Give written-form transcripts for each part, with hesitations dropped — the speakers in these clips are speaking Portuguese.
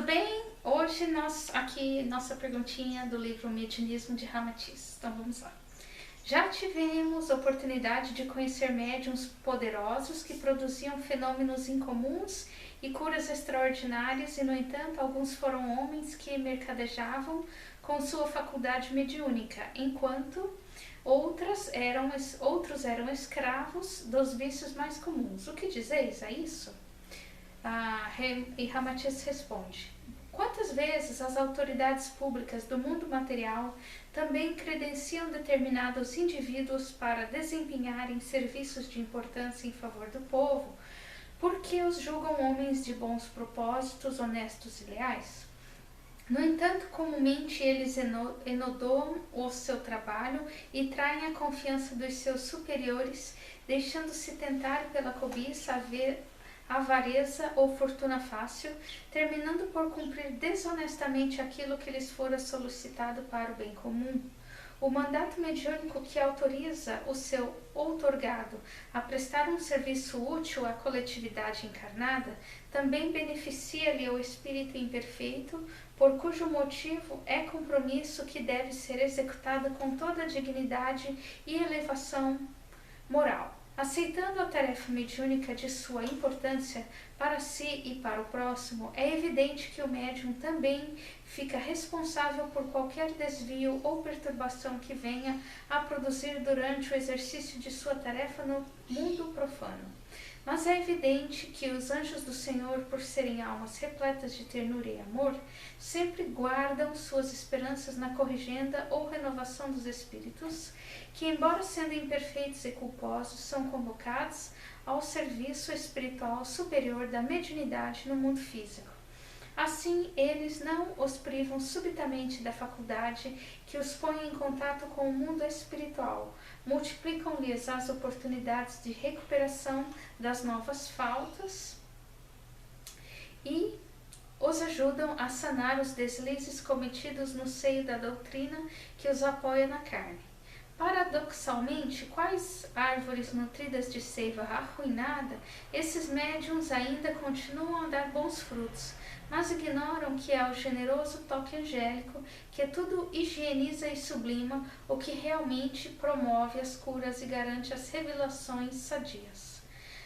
bem? Hoje nossa perguntinha do livro Mediunismo de Ramatiz. Então vamos lá. Já tivemos oportunidade de conhecer médiuns poderosos que produziam fenômenos incomuns e curas extraordinárias, e no entanto alguns foram homens que mercadejavam com sua faculdade mediúnica, enquanto outros eram escravos dos vícios mais comuns. O que dizeis a isso? E Ramatiz responde: quantas vezes as autoridades públicas do mundo material também credenciam determinados indivíduos para desempenharem serviços de importância em favor do povo, porque os julgam homens de bons propósitos, honestos e leais? No entanto, comumente eles enodoam o seu trabalho e traem a confiança dos seus superiores, deixando-se tentar pela cobiça, avareza ou fortuna fácil, terminando por cumprir desonestamente aquilo que lhes fora solicitado para o bem comum. O mandato mediúnico que autoriza o seu outorgado a prestar um serviço útil à coletividade encarnada também beneficia-lhe o espírito imperfeito, por cujo motivo é compromisso que deve ser executado com toda a dignidade e elevação moral. Aceitando a tarefa mediúnica de sua importância para si e para o próximo, é evidente que o médium também fica responsável por qualquer desvio ou perturbação que venha a produzir durante o exercício de sua tarefa no mundo profano. Mas é evidente que os anjos do Senhor, por serem almas repletas de ternura e amor, sempre guardam suas esperanças na corrigenda ou renovação dos espíritos, que, embora sendo imperfeitos e culposos, são convocados ao serviço espiritual superior da mediunidade no mundo físico. Assim, eles não os privam subitamente da faculdade que os põe em contato com o mundo espiritual, multiplicam-lhes as oportunidades de recuperação das novas faltas e os ajudam a sanar os deslizes cometidos no seio da doutrina que os apoia na carne. Paradoxalmente, quais árvores nutridas de seiva arruinada, esses médiuns ainda continuam a dar bons frutos, mas ignoram que é o generoso toque angélico que tudo higieniza e sublima, o que realmente promove as curas e garante as revelações sadias.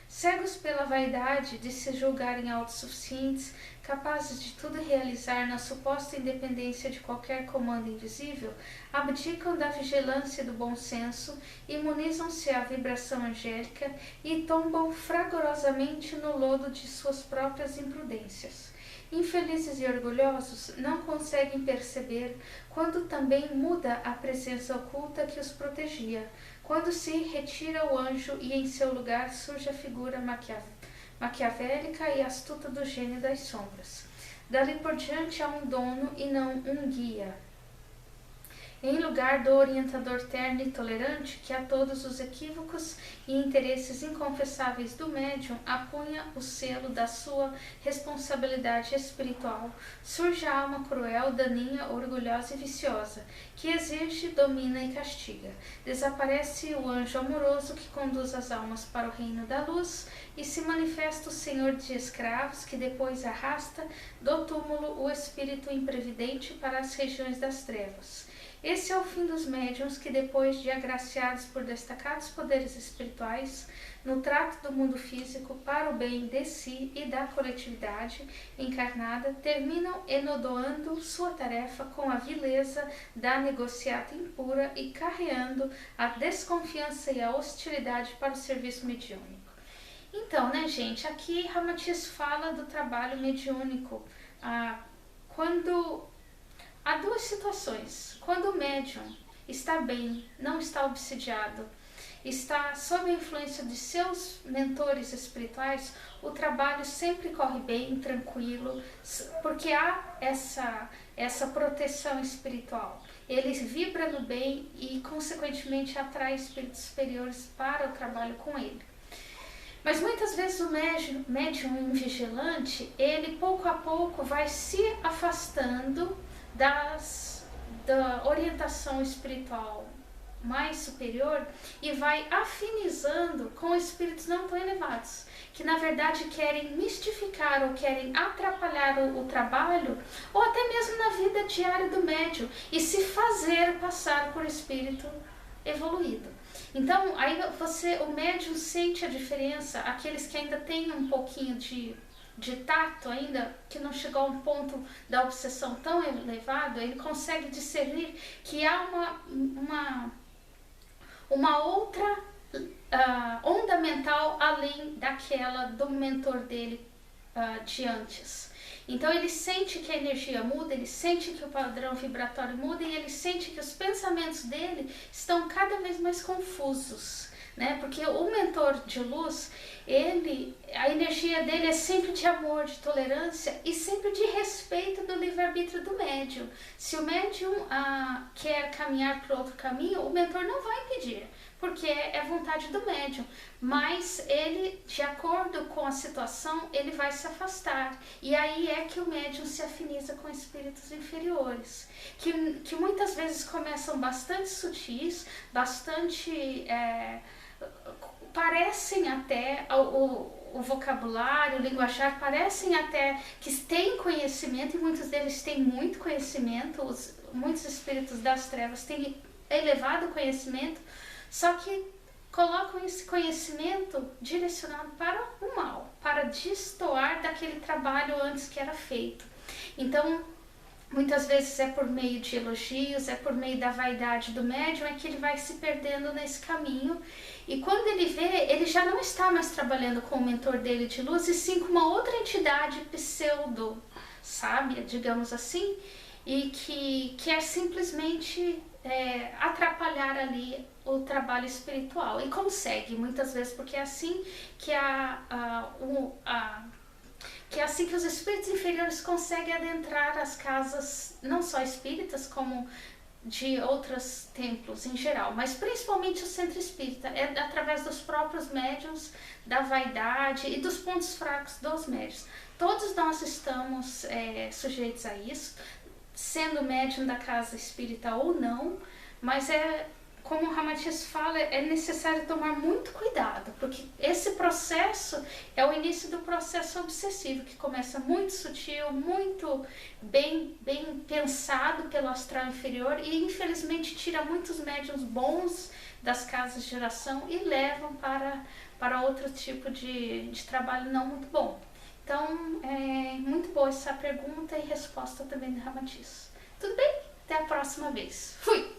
Cegos pela vaidade de se julgarem autossuficientes, capazes de tudo realizar na suposta independência de qualquer comando invisível, abdicam da vigilância e do bom senso, imunizam-se à vibração angélica e tombam fragorosamente no lodo de suas próprias imprudências. Infelizes e orgulhosos, não conseguem perceber quando também muda a presença oculta que os protegia, quando se retira o anjo e em seu lugar surge a figura maquiavélica e astuta do gênio das sombras. Dali por diante há um dono e não um guia, em lugar do orientador terno e tolerante que a todos os equívocos e interesses inconfessáveis do médium apunha o selo da sua responsabilidade espiritual, surge a alma cruel, daninha, orgulhosa e viciosa, que exige, domina e castiga. Desaparece o anjo amoroso que conduz as almas para o reino da luz e se manifesta o senhor de escravos que depois arrasta do túmulo o espírito imprevidente para as regiões das trevas. Esse é o fim dos médiuns que, depois de agraciados por destacados poderes espirituais no trato do mundo físico para o bem de si e da coletividade encarnada, terminam enodoando sua tarefa com a vileza da negociata impura e carreando a desconfiança e a hostilidade para o serviço mediúnico. Então, gente, aqui Ramatiz fala do trabalho mediúnico. Quando há duas situações: quando o médium está bem, não está obsidiado, está sob a influência de seus mentores espirituais, o trabalho sempre corre bem, tranquilo, porque há essa proteção espiritual. Ele vibra no bem e, consequentemente, atrai espíritos superiores para o trabalho com ele. Mas muitas vezes o médium invigilante, ele pouco a pouco vai se afastando da orientação espiritual mais superior e vai afinizando com espíritos não tão elevados. que na verdade querem mistificar ou querem atrapalhar o trabalho, ou até mesmo na vida diária do médium, e se fazer passar por espírito evoluído. Então, aí o médium sente a diferença, aqueles que ainda têm um pouquinho de tato ainda, que não chegou a um ponto da obsessão tão elevado, ele consegue discernir que há uma outra onda mental além daquela do mentor dele de antes. Então ele sente que a energia muda, ele sente que o padrão vibratório muda e ele sente que os pensamentos dele estão cada vez mais confusos, né? Porque o mentor de luz, a energia dele é sempre de amor, de tolerância e sempre de respeito do livre-arbítrio do médium. Se o médium quer caminhar para outro caminho, o mentor não vai impedir, porque é vontade do médium, mas ele, de acordo com a situação, ele vai se afastar, e aí é que o médium se afiniza com espíritos inferiores, que muitas vezes começam bastante sutis, bastante parecem até o vocabulário, o linguajar, parecem até que têm conhecimento, e muitos deles têm muito conhecimento, muitos espíritos das trevas têm elevado conhecimento, só que colocam esse conhecimento direcionado para o mal, para destoar daquele trabalho antes que era feito. Então, muitas vezes é por meio de elogios, é por meio da vaidade do médium, é que ele vai se perdendo nesse caminho. E quando ele vê, ele já não está mais trabalhando com o mentor dele de luz, e sim com uma outra entidade pseudo-sábia, digamos assim, e que quer simplesmente atrapalhar ali o trabalho espiritual. E consegue, muitas vezes, porque é assim que é assim que os espíritos inferiores conseguem adentrar as casas, não só espíritas, como de outros templos em geral, mas principalmente o centro espírita, é através dos próprios médiuns, da vaidade e dos pontos fracos dos médiuns. Todos nós estamos sujeitos a isso, sendo médium da casa espírita ou não, mas como o Ramatiz fala, é necessário tomar muito cuidado, porque esse processo é o início do processo obsessivo, que começa muito sutil, muito bem pensado pelo astral inferior, e infelizmente tira muitos médiuns bons das casas de oração e levam para outro tipo de trabalho não muito bom. Então, é muito boa essa pergunta e resposta também do Ramatiz. Tudo bem? Até a próxima vez. Fui!